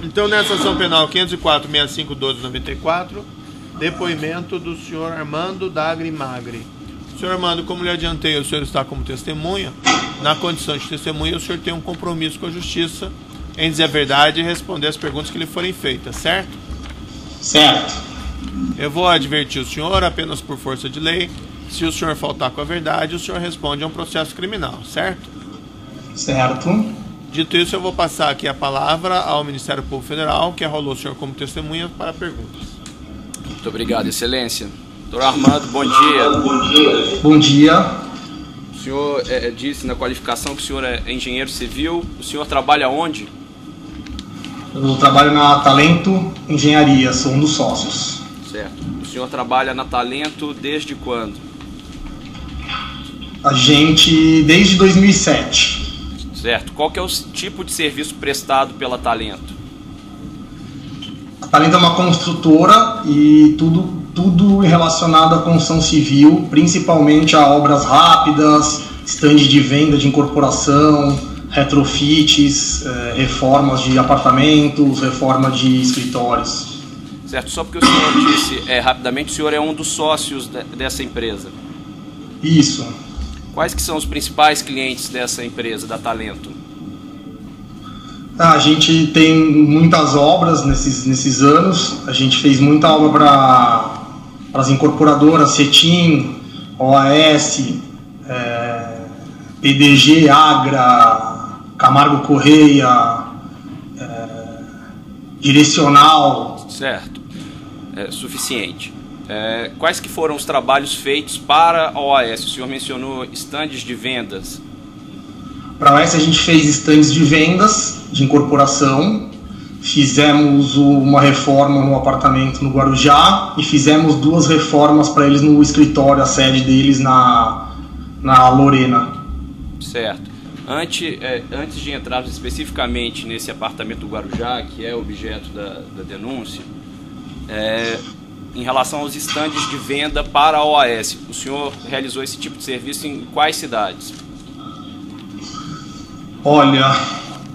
Então, nessa ação penal 504-65-12-94, depoimento do senhor Armando Dagri Magri. Senhor Armando, como lhe adiantei, o senhor está como testemunha. Na condição de testemunha, o senhor tem um compromisso com a justiça em dizer a verdade e responder as perguntas que lhe forem feitas, certo? Certo. Eu vou advertir o senhor, apenas por força de lei, se o senhor faltar com a verdade, o senhor responde a um processo criminal, certo? Certo. Dito isso, eu vou passar aqui a palavra ao Ministério Público Federal, que arrolou o senhor como testemunha, para perguntas. Muito obrigado, Excelência. Doutor Armando, bom dia. Bom dia. O senhor disse na qualificação que o senhor é engenheiro civil. O senhor trabalha onde? Eu trabalho na Talento Engenharia, sou um dos sócios. Certo. O senhor trabalha na Talento desde quando? A gente, desde 2007. Certo. Qual que é o tipo de serviço prestado pela Talento? A Talento é uma construtora e tudo relacionado à construção civil, principalmente a obras rápidas, estande de venda de incorporação, retrofits, reformas de apartamentos, reforma de escritórios. Certo. Só porque o senhor disse rapidamente, o senhor é um dos sócios dessa empresa. Isso. Quais que são os principais clientes dessa empresa, da Talento? A gente tem muitas obras nesses anos. A gente fez muita obra para as incorporadoras CETIM, OAS, PDG, Agra, Camargo Correia, Direcional. Certo. É suficiente. Quais que foram os trabalhos feitos para a OAS? O senhor mencionou estandes de vendas. Para a OAS a gente fez estandes de vendas, de incorporação, fizemos uma reforma no apartamento no Guarujá e fizemos 2 reformas para eles no escritório, a sede deles na Lorena. Certo. Antes de entrarmos especificamente nesse apartamento do Guarujá, que é objeto da denúncia, em relação aos estandes de venda para a OAS, o senhor realizou esse tipo de serviço em quais cidades? Olha,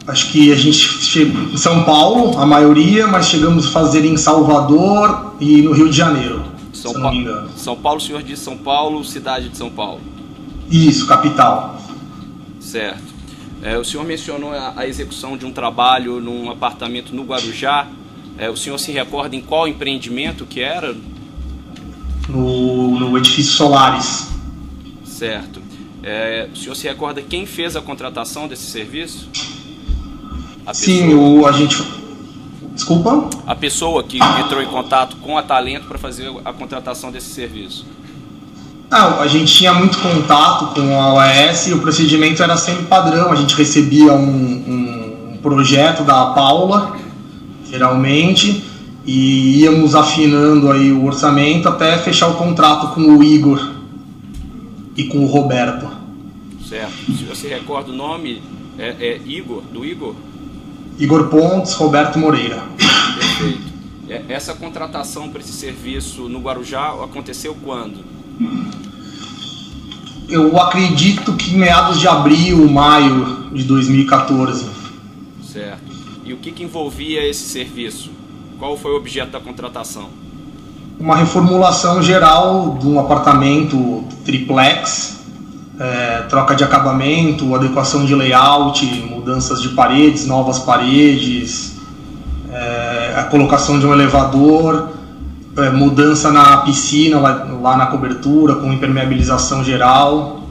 acho que a gente chegou em São Paulo, a maioria, mas chegamos a fazer em Salvador e no Rio de Janeiro, se eu não me engano. São Paulo, o senhor diz São Paulo, cidade de São Paulo? Isso, capital. Certo. O senhor mencionou a execução de um trabalho num apartamento no Guarujá. O senhor se recorda em qual empreendimento que era? No edifício Solares. Certo. O senhor se recorda quem fez a contratação desse serviço? Sim, a gente... Desculpa? A pessoa que entrou em contato com a Talento para fazer a contratação desse serviço. A gente tinha muito contato com a OAS e o procedimento era sempre padrão. A gente recebia um projeto da Paula, geralmente, e íamos afinando aí o orçamento até fechar o contrato com o Igor e com o Roberto. Certo. Se você recorda o nome, Igor, do Igor? Igor Pontes, Roberto Moreira. Perfeito. Essa contratação para esse serviço no Guarujá aconteceu quando? Eu acredito que em meados de abril, maio de 2014. Certo. E o que envolvia esse serviço? Qual foi o objeto da contratação? Uma reformulação geral de um apartamento triplex, troca de acabamento, adequação de layout, mudanças de paredes, novas paredes, a colocação de um elevador, mudança na piscina, lá na cobertura, com impermeabilização geral.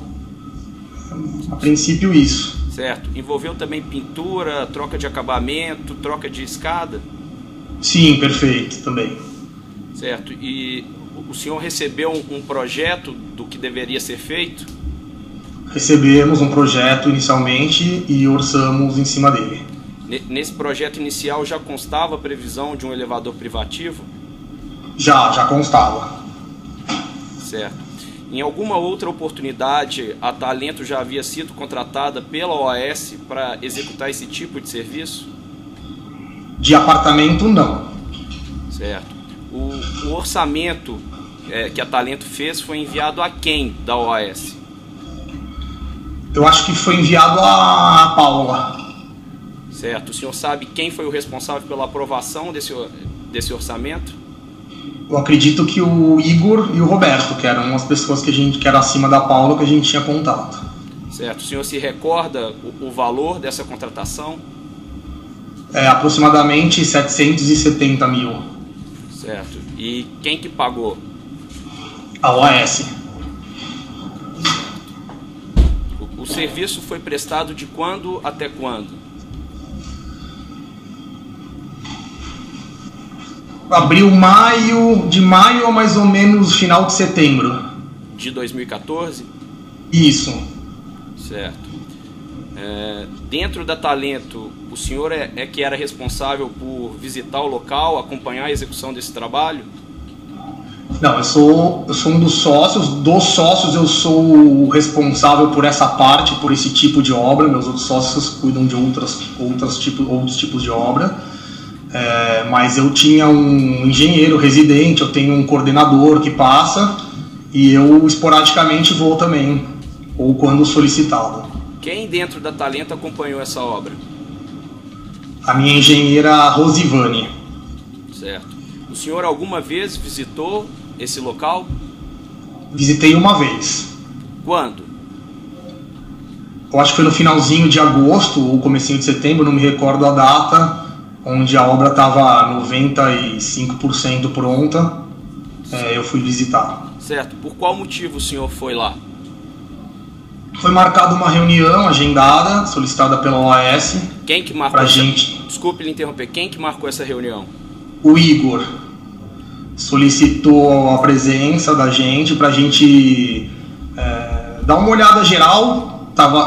A princípio isso. Certo. Envolveu também pintura, troca de acabamento, troca de escada? Sim, perfeito, também. Certo. E o senhor recebeu um projeto do que deveria ser feito? Recebemos um projeto inicialmente e orçamos em cima dele. Nesse projeto inicial já constava a previsão de um elevador privativo? Já constava. Certo. Em alguma outra oportunidade, a Talento já havia sido contratada pela OAS para executar esse tipo de serviço? De apartamento, não. Certo. O orçamento que a Talento fez foi enviado a quem da OAS? Eu acho que foi enviado a Paula. Certo. O senhor sabe quem foi o responsável pela aprovação desse orçamento? Eu acredito que o Igor e o Roberto, que eram as pessoas que eram acima da Paula, que a gente tinha contato. Certo. O senhor se recorda o valor dessa contratação? Aproximadamente 770 mil. Certo. E quem que pagou? A OAS. O serviço foi prestado de quando até quando? Abril, maio, de maio a mais ou menos final de setembro. De 2014? Isso. Certo. Dentro da Talento, o senhor é que era responsável por visitar o local, acompanhar a execução desse trabalho? Não, eu sou um dos sócios. Dos sócios, eu sou o responsável por essa parte, por esse tipo de obra. Meus outros sócios cuidam de outros tipos de obra. Mas eu tinha um engenheiro residente, eu tenho um coordenador que passa e eu esporadicamente vou também, ou quando solicitado. Quem dentro da Talento acompanhou essa obra? A minha engenheira Rosivane. Certo. O senhor alguma vez visitou esse local? Visitei uma vez. Quando? Eu acho que foi no finalzinho de agosto ou comecinho de setembro, não me recordo a data, onde a obra estava 95% pronta. Eu fui visitar. Certo. Por qual motivo o senhor foi lá? Foi marcada uma reunião agendada, solicitada pela OAS. Quem que marcou pra gente? Desculpe lhe interromper. Quem que marcou essa reunião? O Igor solicitou a presença da gente para a gente dar uma olhada geral.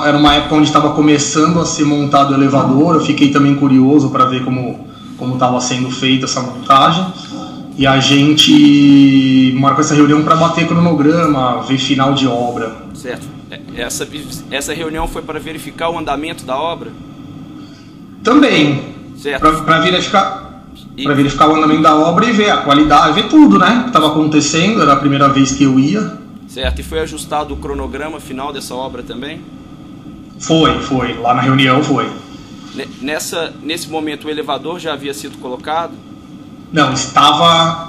Era uma época onde estava começando a ser montado o elevador. Eu fiquei também curioso para ver como estava sendo feita essa montagem. E a gente marcou essa reunião para bater cronograma, ver final de obra. Certo. Essa reunião foi para verificar o andamento da obra? Também. Certo. Para verificar o andamento da obra e ver a qualidade, ver tudo, né? Que estava acontecendo, era a primeira vez que eu ia. Certo. E foi ajustado o cronograma final dessa obra também? Foi. Lá na reunião foi. Nesse momento o elevador já havia sido colocado? Não, estava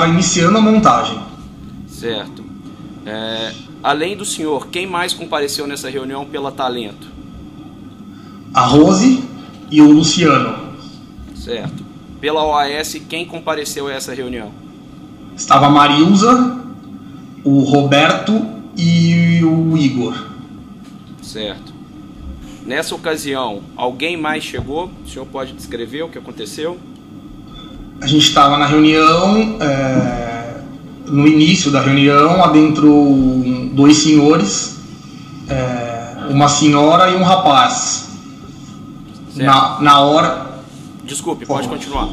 iniciando a montagem. Certo. Além do senhor, quem mais compareceu nessa reunião pela Talento? A Rose e o Luciano. Certo. Pela OAS, quem compareceu a essa reunião? Estava a Marilza, o Roberto e o Igor. Certo. Nessa ocasião, alguém mais chegou? O senhor pode descrever o que aconteceu? A gente estava na reunião, no início da reunião, adentrou 2 senhores, uma senhora e um rapaz. Na hora... Desculpe, pode continuar.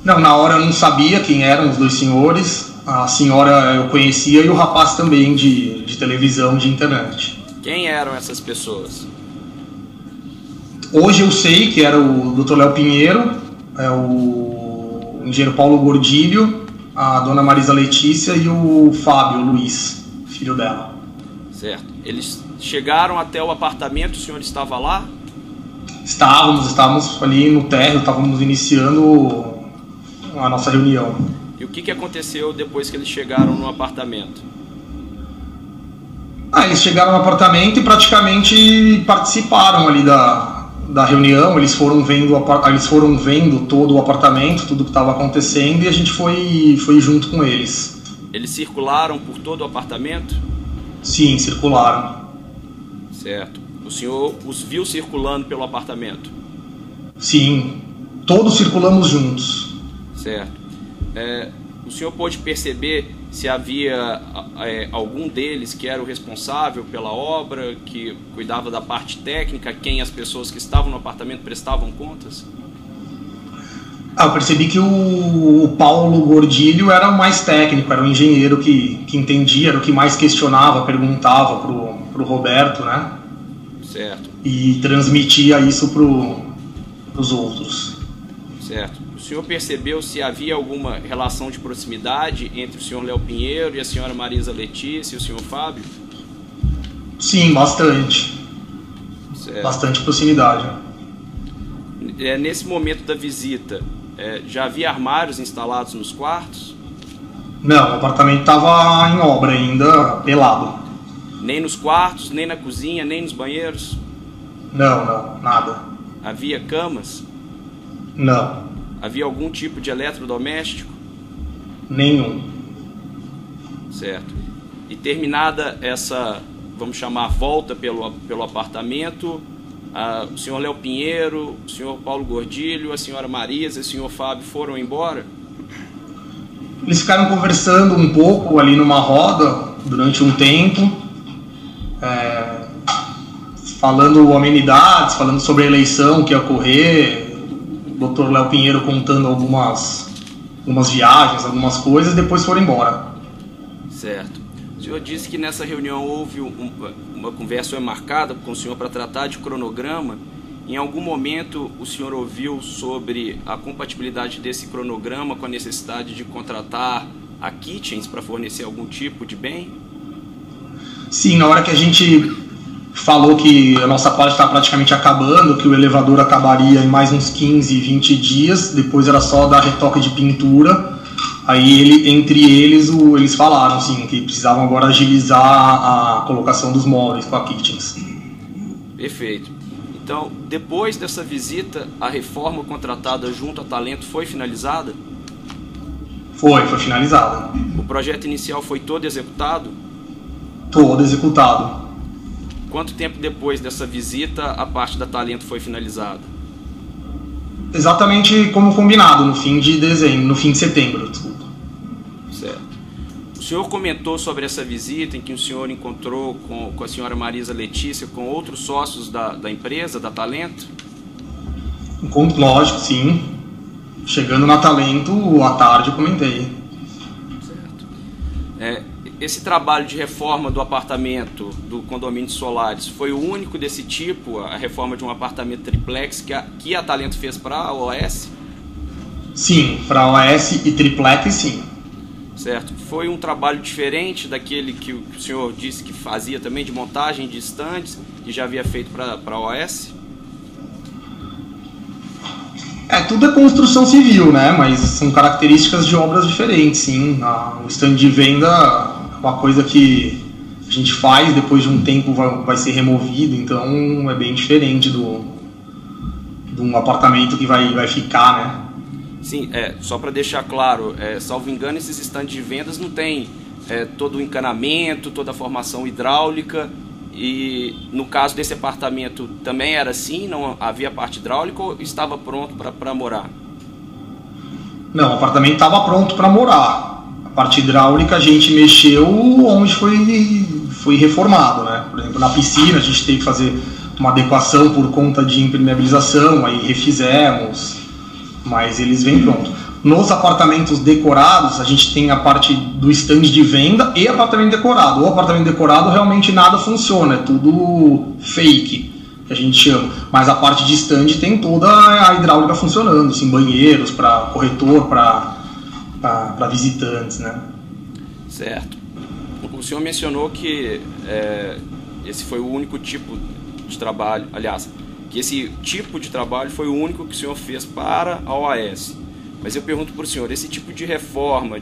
Não, na hora eu não sabia quem eram os 2 senhores. A senhora eu conhecia e o rapaz também de televisão, de internet. Quem eram essas pessoas? Hoje eu sei que era o Dr. Léo Pinheiro, o engenheiro Paulo Gordilho, a dona Marisa Letícia e o Fábio Luiz, filho dela. Certo. Eles chegaram até o apartamento, o senhor estava lá? Estávamos ali no térreo, estávamos iniciando a nossa reunião. E o que aconteceu depois que eles chegaram no apartamento? Eles chegaram no apartamento e praticamente participaram ali da reunião. Eles foram vendo todo o apartamento, tudo que estava acontecendo, e a gente foi junto com eles. Eles circularam por todo o apartamento? Sim, circularam. Certo. O senhor os viu circulando pelo apartamento? Sim, todos circulamos juntos. Certo. O senhor pôde perceber se havia algum deles que era o responsável pela obra, que cuidava da parte técnica, quem as pessoas que estavam no apartamento prestavam contas? Eu percebi que o Paulo Gordilho era o mais técnico, era o engenheiro que entendia, era o que mais questionava, perguntava pro Roberto, né? Certo. E transmitia isso pros outros. Certo. O senhor percebeu se havia alguma relação de proximidade entre o senhor Léo Pinheiro e a senhora Marisa Letícia e o senhor Fábio? Sim, bastante. Certo. Bastante proximidade. nesse momento da visita, já havia armários instalados nos quartos? Não, o apartamento estava em obra ainda, pelado. Nem nos quartos, nem na cozinha, nem nos banheiros? Não, nada. Havia camas? Não. Havia algum tipo de eletrodoméstico? Nenhum. Certo. E terminada essa, vamos chamar, volta pelo apartamento, o senhor Léo Pinheiro, o senhor Paulo Gordilho, a senhora Marisa e o senhor Fábio foram embora? Eles ficaram conversando um pouco ali numa roda durante um tempo, falando amenidades, falando sobre a eleição que ia ocorrer, o Dr. Léo Pinheiro contando algumas viagens, algumas coisas, depois foram embora. Certo. O senhor disse que nessa reunião houve uma conversa marcada com o senhor para tratar de cronograma. Em algum momento o senhor ouviu sobre a compatibilidade desse cronograma com a necessidade de contratar a Kitchens para fornecer algum tipo de bem? Sim, na hora que a gente falou que a nossa parte está praticamente acabando, que o elevador acabaria em mais uns 15, 20 dias, depois era só dar retoque de pintura. Aí entre eles eles falaram assim, que precisavam agora agilizar a colocação dos móveis com a Kitchens. Perfeito. Então, depois dessa visita, a reforma contratada junto a Talento foi finalizada? Foi finalizada. O projeto inicial foi todo executado? Todo executado. Quanto tempo depois dessa visita a parte da Talento foi finalizada? Exatamente como combinado, no fim de setembro, desculpa. Certo. O senhor comentou sobre essa visita em que o senhor encontrou com a senhora Marisa Letícia, com outros sócios da empresa, da Talento? Lógico, sim. Chegando na Talento, à tarde eu comentei. Certo. Esse trabalho de reforma do apartamento do condomínio de Solares foi o único desse tipo, a reforma de um apartamento triplex que a Talento fez para a OAS? Sim, para a OAS e triplex, sim. Certo. Foi um trabalho diferente daquele que o senhor disse que fazia também, de montagem de estandes, que já havia feito para a OAS? Tudo é construção civil, né? Mas são características de obras diferentes, sim. O stand de venda é uma coisa que a gente faz, depois de um tempo vai ser removido, então é bem diferente de um apartamento que vai ficar, né? Sim, só para deixar claro, salvo engano, esses estandes de vendas não tem todo o encanamento, toda a formação hidráulica, e no caso desse apartamento também era assim, não havia parte hidráulica ou estava pronto para morar? Não, o apartamento estava pronto para morar. A parte hidráulica a gente mexeu onde foi reformado, né? Por exemplo, na piscina a gente teve que fazer uma adequação por conta de impermeabilização, aí refizemos, mas eles vêm pronto. Nos apartamentos decorados, a gente tem a parte do stand de venda e apartamento decorado. O apartamento decorado realmente nada funciona, é tudo fake, que a gente chama. Mas a parte de stand tem toda a hidráulica funcionando, assim, banheiros para corretor, para visitantes, né? Certo. O senhor mencionou que esse foi o único tipo de trabalho, aliás, que esse tipo de trabalho foi o único que o senhor fez para a OAS. Mas eu pergunto para o senhor, esse tipo de reforma,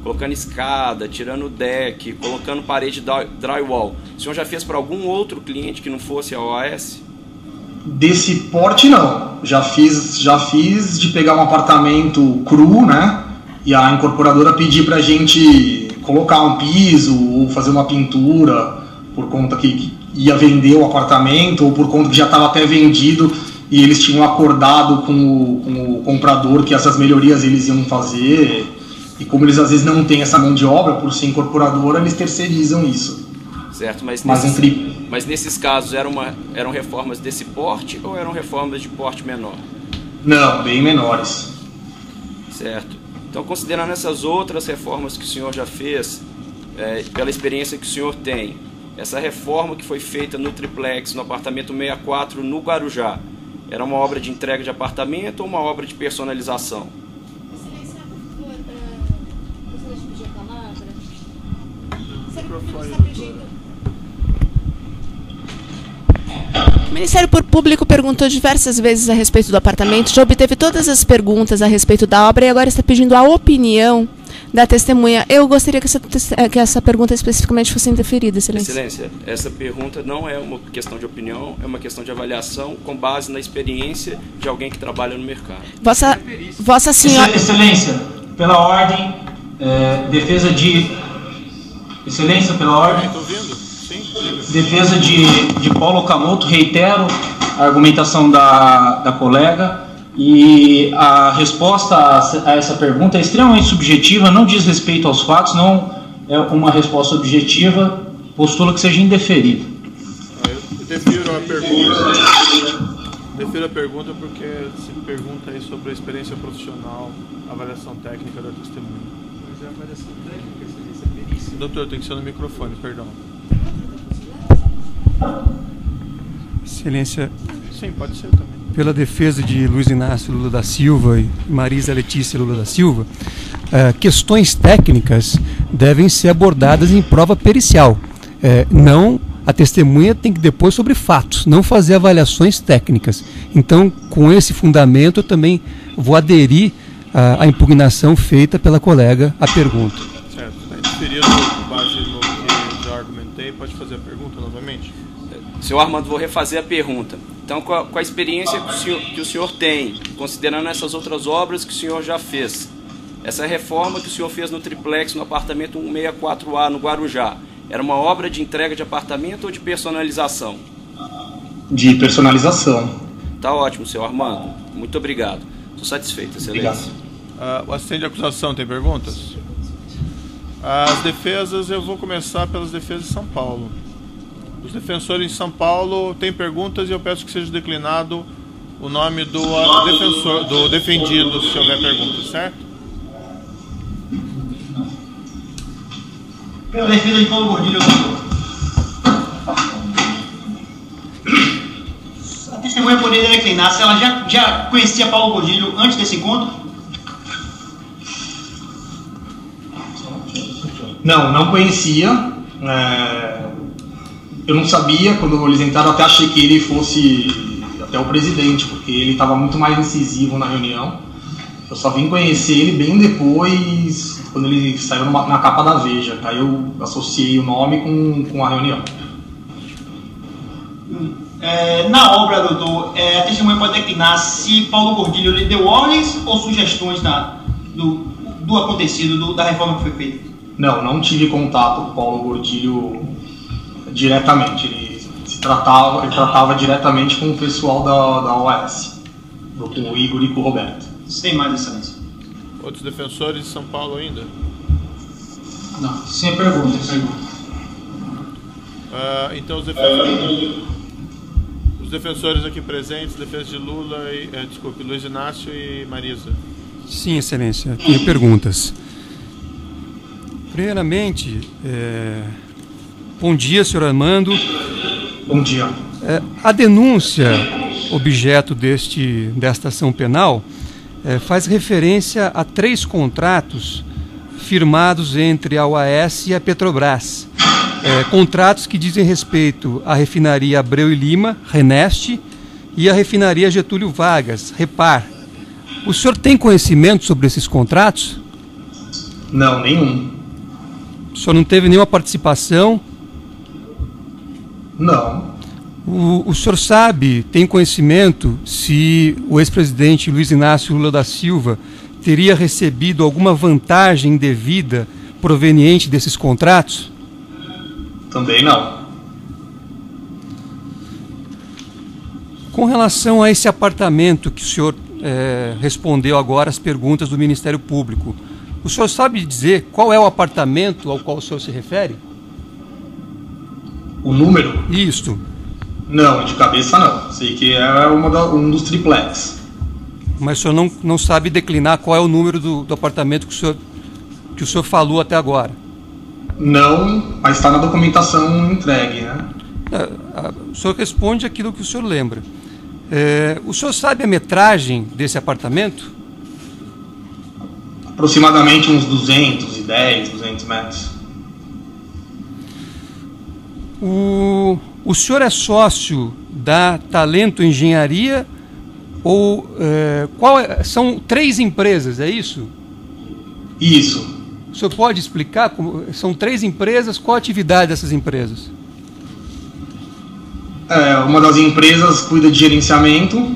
colocando escada, tirando deck, colocando parede drywall, o senhor já fez para algum outro cliente que não fosse a OAS? Desse porte não. Já fiz de pegar um apartamento cru, né? E a incorporadora pedir pra gente colocar um piso ou fazer uma pintura por conta que ia vender o apartamento ou por conta que já estava até vendido e eles tinham acordado com o comprador que essas melhorias eles iam fazer, e como eles às vezes não têm essa mão de obra por ser incorporadora, eles terceirizam isso. Certo, mas nesses casos eram reformas desse porte ou eram reformas de porte menor? Não, bem menores. Certo. Então, considerando essas outras reformas que o senhor já fez, pela experiência que o senhor tem, essa reforma que foi feita no triplex, no apartamento 64, no Guarujá, era uma obra de entrega de apartamento ou uma obra de personalização? Excelência, por favor, você deixa eu pedir a palavra? Você está pedindo... O Ministério Público perguntou diversas vezes a respeito do apartamento, já obteve todas as perguntas a respeito da obra e agora está pedindo a opinião da testemunha. Eu gostaria que essa pergunta especificamente fosse indeferida, Excelência. Excelência, essa pergunta não é uma questão de opinião, é uma questão de avaliação com base na experiência de alguém que trabalha no mercado. Vossa Senhora... Excelência, pela ordem, defesa de... Excelência, pela ordem... Estou ouvindo? Sim. Defesa de Paulo Okamoto, reitero a argumentação da colega e a resposta a essa pergunta é extremamente subjetiva, não diz respeito aos fatos, não é uma resposta objetiva, postula que seja indeferida. Eu defiro a pergunta. Defiro a pergunta porque se pergunta aí sobre a experiência profissional, avaliação técnica da testemunha. Mas é avaliação técnica, excelência, perícia. Doutor, tem que ser no microfone, perdão. Excelência, sim, pode ser também. Pela defesa de Luiz Inácio Lula da Silva e Marisa Letícia Lula da Silva, questões técnicas devem ser abordadas em prova pericial. Não, a testemunha tem que depor sobre fatos, não fazer avaliações técnicas. Então, com esse fundamento, eu também vou aderir à impugnação feita pela colega à pergunta. Certo, está indeferido com base no que já argumentei. Pode fazer a pergunta novamente? Senhor Armando, vou refazer a pergunta. Então, com a experiência que o senhor tem, considerando essas outras obras que o senhor já fez, essa reforma que o senhor fez no triplex, no apartamento 164A, no Guarujá, era uma obra de entrega de apartamento ou de personalização? De personalização. Tá ótimo, senhor Armando. Muito obrigado. Estou satisfeito, excelência. O assistente de acusação tem perguntas? As defesas, eu vou começar pelas defesas de São Paulo. Os defensores de São Paulo têm perguntas e eu peço que seja declinado o nome do defensor, do defendido, se houver perguntas, certo? Pela defesa de Paulo Gordilho, a testemunha poderia declinar se ela já conhecia Paulo Gordilho antes desse encontro? Não conhecia. Eu não sabia, quando eles entraram, até achei que ele fosse até o presidente, porque ele estava muito mais incisivo na reunião. Eu só vim conhecer ele bem depois, quando ele saiu na capa da Veja. Aí eu associei o nome com a reunião. Na obra, doutor, a testemunha pode declinar se Paulo Gordilho lhe deu ordens ou sugestões do acontecido, da reforma que foi feita? Não tive contato com o Paulo Gordilho diretamente. Ele tratava diretamente com o pessoal da OAS, com o Igor e com o Roberto. Sem mais, excelência. Outros defensores de São Paulo ainda? Não, sem pergunta. Então os defensores aqui presentes, defesa de Lula, Luiz Inácio e Marisa. Sim, excelência. Tenho perguntas. Primeiramente, bom dia, senhor Armando. Bom dia. A denúncia objeto desta ação penal faz referência a 3 contratos firmados entre a OAS e a Petrobras. Contratos que dizem respeito à refinaria Abreu e Lima, Reneste, e à refinaria Getúlio Vargas, Repar. O senhor tem conhecimento sobre esses contratos? Não, nenhum. O senhor não teve nenhuma participação? Não. O senhor sabe, tem conhecimento, se o ex-presidente Luiz Inácio Lula da Silva teria recebido alguma vantagem indevida proveniente desses contratos? Também não. Com relação a esse apartamento que o senhor respondeu agora às perguntas do Ministério Público, o senhor sabe dizer qual é o apartamento ao qual o senhor se refere? O número? Isto. Não, de cabeça não. Sei que é um dos triplex. Mas o senhor não sabe declinar qual é o número do apartamento que o senhor falou até agora? Não, mas está na documentação entregue, né? O senhor responde aquilo que o senhor lembra. O senhor sabe a metragem desse apartamento? Aproximadamente uns 200 metros. O senhor é sócio da Talento Engenharia ou são 3 empresas, é isso? Isso. O senhor pode explicar? São 3 empresas, qual a atividade dessas empresas? Uma das empresas cuida de gerenciamento,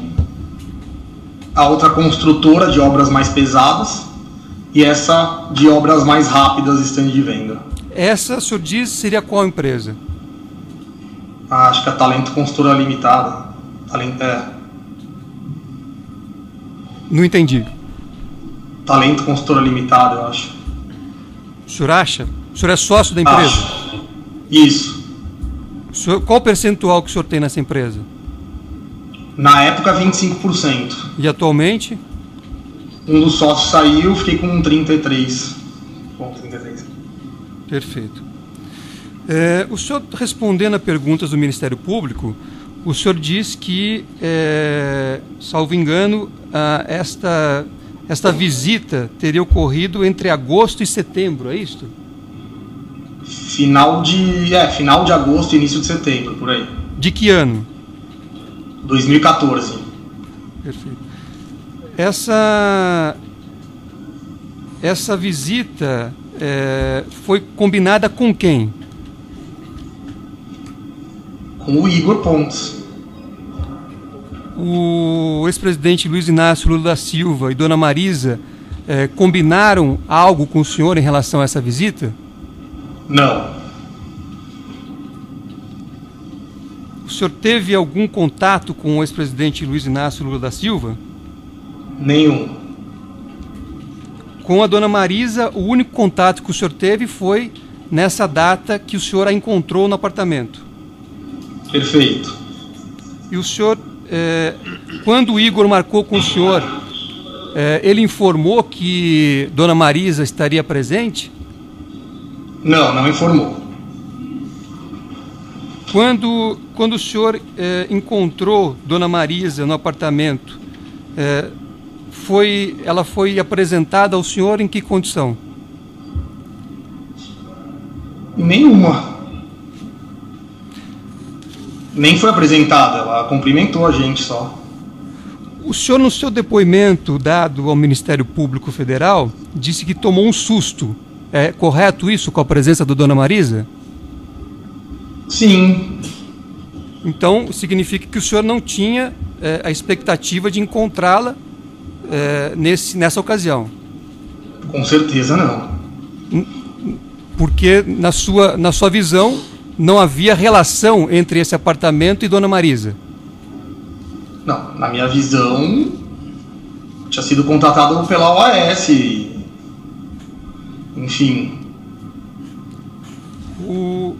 a outra construtora de obras mais pesadas e essa de obras mais rápidas, stand de venda. Essa, o senhor diz, seria qual empresa? Acho que é a Talento Construtora Limitada. Não entendi. Talento Construtora Limitada, eu acho. O senhor acha? O senhor é sócio da empresa? Acho. Isso. Qual o percentual que o senhor tem nessa empresa? Na época, 25%. E atualmente? Um dos sócios saiu, fiquei com 33%. Perfeito. O senhor, respondendo a perguntas do Ministério Público, o senhor diz que, salvo engano, esta visita teria ocorrido entre agosto e setembro, é isso? Final de agosto e início de setembro, por aí. De que ano? 2014. Perfeito. Essa visita foi combinada com quem? Com o Igor Pontes. O ex-presidente Luiz Inácio Lula da Silva e Dona Marisa combinaram algo com o senhor em relação a essa visita? Não. O senhor teve algum contato com o ex-presidente Luiz Inácio Lula da Silva? Nenhum. Com a Dona Marisa, o único contato que o senhor teve foi nessa data que o senhor a encontrou no apartamento? Perfeito. E o senhor, quando o Igor marcou com o senhor, ele informou que Dona Marisa estaria presente? Não informou. Quando o senhor encontrou Dona Marisa no apartamento, ela foi apresentada ao senhor em que condição? Nenhuma. Nem foi apresentada, ela cumprimentou a gente só. O senhor, no seu depoimento dado ao Ministério Público Federal, disse que tomou um susto. É correto isso com a presença da Dona Marisa? Sim. Então, significa que o senhor não tinha a expectativa de encontrá-la nessa ocasião? Com certeza não. Porque, na sua visão, não havia relação entre esse apartamento e Dona Marisa? Não, na minha visão, tinha sido contratado pela OAS. Enfim. O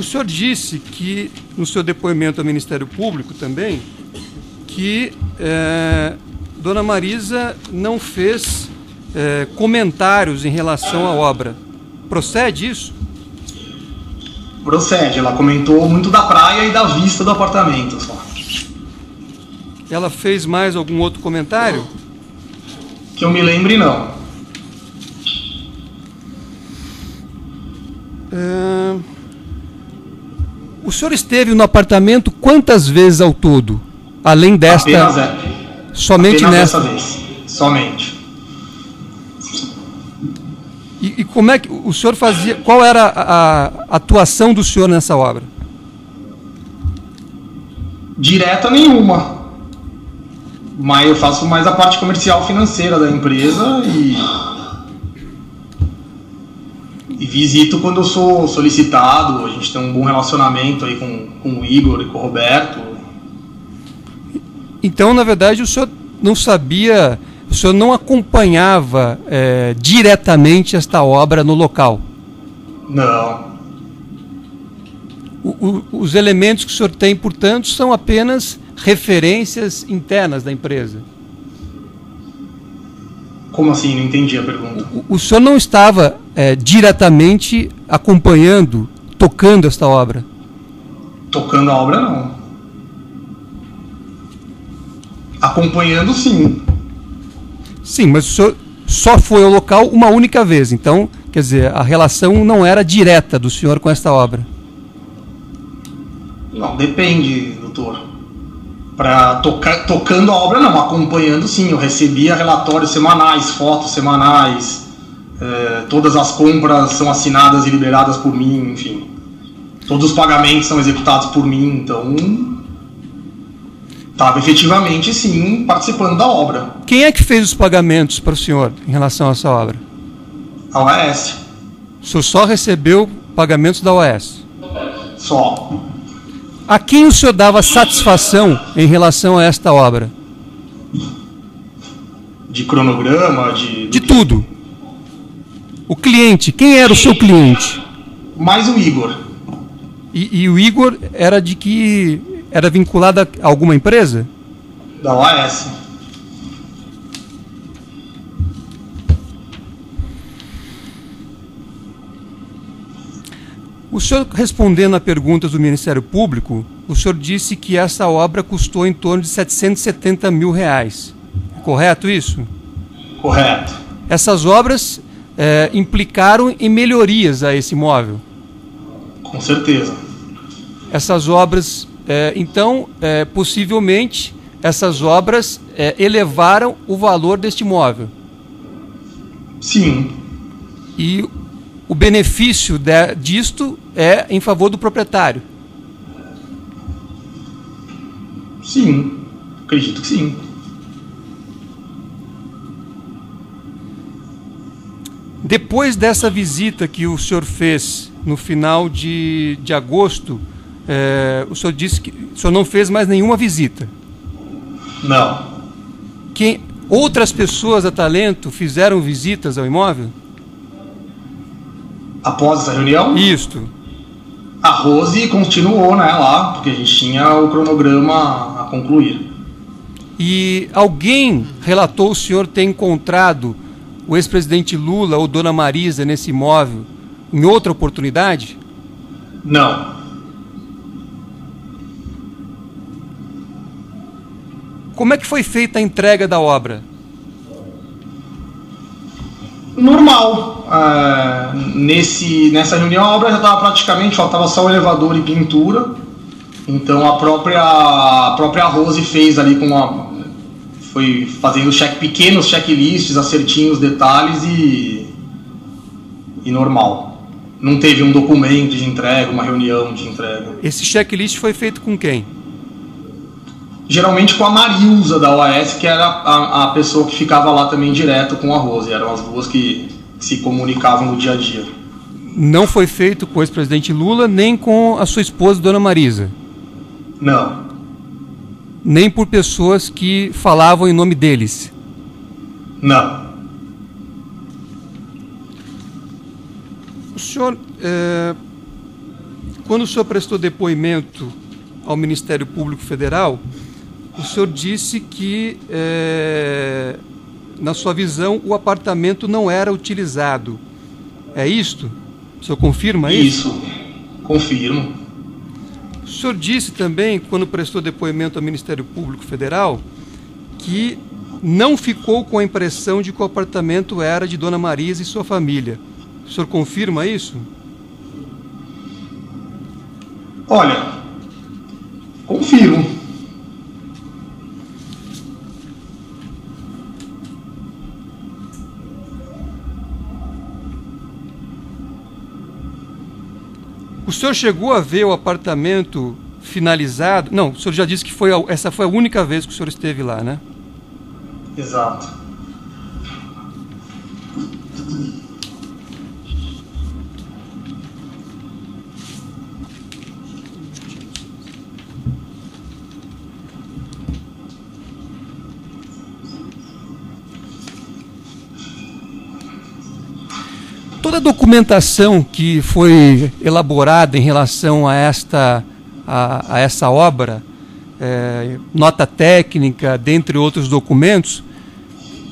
senhor disse que, no seu depoimento ao Ministério Público também, que Dona Marisa não fez comentários em relação à obra. Procede isso? Procede. Ela comentou muito da praia e da vista do apartamento só. Ela fez mais algum outro comentário? Que eu me lembre, não. O senhor esteve no apartamento quantas vezes ao todo? Além desta... Somente nessa vez. Somente. E como é que o senhor fazia... Qual era a atuação do senhor nessa obra? Direta nenhuma. Mas eu faço mais a parte comercial financeira da empresa e visito quando eu sou solicitado. A gente tem um bom relacionamento aí com o Igor e com o Roberto. Então, na verdade, o senhor não sabia, o senhor não acompanhava diretamente esta obra no local? Não. Os elementos que o senhor tem, portanto, são apenas referências internas da empresa? Como assim? Não entendi a pergunta. O senhor não estava diretamente acompanhando, tocando esta obra? Tocando a obra, não. Acompanhando, sim. Sim, mas o senhor só foi ao local uma única vez. Então, quer dizer, a relação não era direta do senhor com esta obra. Não, depende, doutor. Tocando a obra, não. Acompanhando, sim. Eu recebia relatórios semanais, fotos semanais. Todas as compras são assinadas e liberadas por mim, enfim. Todos os pagamentos são executados por mim, então... Estava efetivamente, sim, participando da obra. Quem é que fez os pagamentos para o senhor em relação a essa obra? A OAS. O senhor só recebeu pagamentos da OAS? Só. A quem o senhor dava satisfação em relação a esta obra? De cronograma, de tudo. O cliente, quem era o seu cliente? Mais o Igor. E o Igor era de que... Era vinculado a alguma empresa? Da OAS. O senhor, respondendo a perguntas do Ministério Público, o senhor disse que essa obra custou em torno de R$770 mil. É correto isso? Correto. Essas obras implicaram em melhorias a esse imóvel? Com certeza. Essas obras... Então, possivelmente, essas obras elevaram o valor deste imóvel. Sim. E o benefício disto é em favor do proprietário. Sim, acredito que sim. Depois dessa visita que o senhor fez no final de agosto, o senhor disse que o senhor não fez mais nenhuma visita. Não. Outras pessoas a talento fizeram visitas ao imóvel? Após essa reunião? Isto. A Rose continuou, né, lá, porque a gente tinha o cronograma a concluir. E alguém relatou o senhor ter encontrado o ex-presidente Lula ou Dona Marisa nesse imóvel em outra oportunidade? Não. Como é que foi feita a entrega da obra? Normal. Nessa reunião a obra já estava praticamente, faltava só o elevador e pintura. Então a própria Rose fez ali foi fazendo pequenos checklists, acertinhos os detalhes e normal. Não teve um documento de entrega, uma reunião de entrega. Esse checklist foi feito com quem? Geralmente com a Marilza da OAS, que era a pessoa que ficava lá também direto com a Rose. Eram as duas que se comunicavam no dia a dia. Não foi feito com o ex-presidente Lula, nem com a sua esposa, Dona Marisa? Não. Nem por pessoas que falavam em nome deles? Não. O senhor, quando o senhor prestou depoimento ao Ministério Público Federal, o senhor disse que, na sua visão, o apartamento não era utilizado. É isto? O senhor confirma isso? Isso, confirmo. O senhor disse também, quando prestou depoimento ao Ministério Público Federal, que não ficou com a impressão de que o apartamento era de Dona Marisa e sua família. O senhor confirma isso? Olha, confirmo. O senhor chegou a ver o apartamento finalizado? Não, o senhor já disse que essa foi a única vez que o senhor esteve lá, né? Exato. Toda a documentação que foi elaborada em relação a essa obra, nota técnica, dentre outros documentos,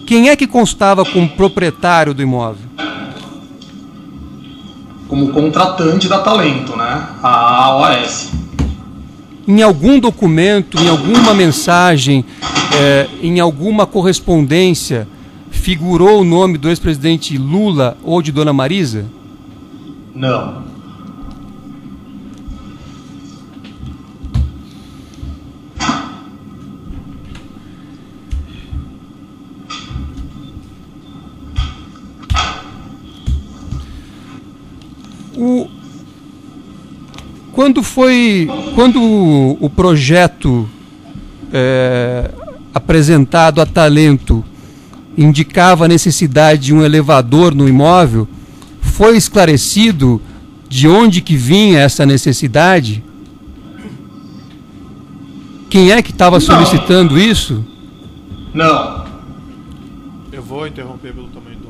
quem é que constava como proprietário do imóvel? Como contratante da Talento, né? A OAS. Em algum documento, em alguma mensagem, em alguma correspondência, figurou o nome do ex-presidente Lula ou de Dona Marisa? Não. Quando o projeto apresentado a Talento indicava a necessidade de um elevador no imóvel, foi esclarecido de onde que vinha essa necessidade? Quem é que estava solicitando isso? Não. Eu vou interromper pelo tamanho do